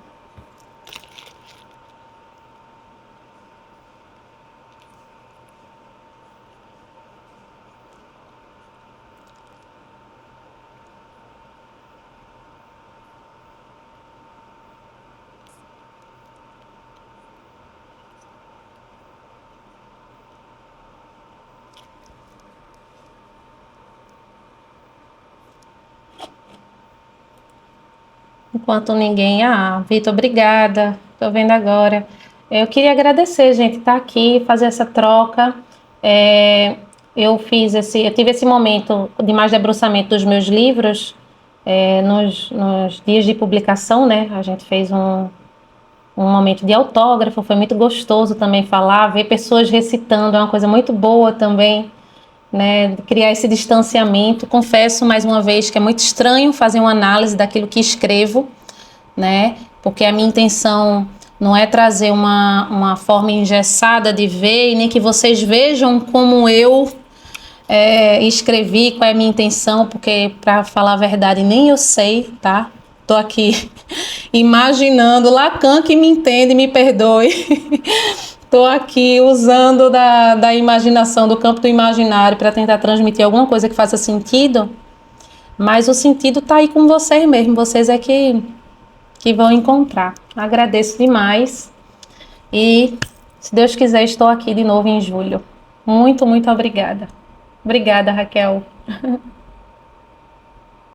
enquanto ninguém. Ah, Vitor, obrigada. Tô vendo agora. Eu queria agradecer, gente, estar aqui, fazer essa troca. É, eu tive esse momento de mais debruçamento dos meus livros, nos dias de publicação, né? A gente fez um momento de autógrafo, foi muito gostoso também falar, ver pessoas recitando, é uma coisa muito boa também, né? Criar esse distanciamento. Confesso mais uma vez que é muito estranho fazer uma análise daquilo que escrevo, né? Porque a minha intenção não é trazer uma forma engessada de ver, e nem que vocês vejam como eu escrevi, qual é a minha intenção, porque, para falar a verdade, nem eu sei, tá? Tô aqui imaginando, Lacan que me entende, me perdoe. Tô aqui usando da imaginação, do campo do imaginário, para tentar transmitir alguma coisa que faça sentido, mas o sentido tá aí com vocês mesmo, vocês é que vão encontrar. Agradeço demais e, se Deus quiser, estou aqui de novo em julho. Muito, muito obrigada. Obrigada, Raquel.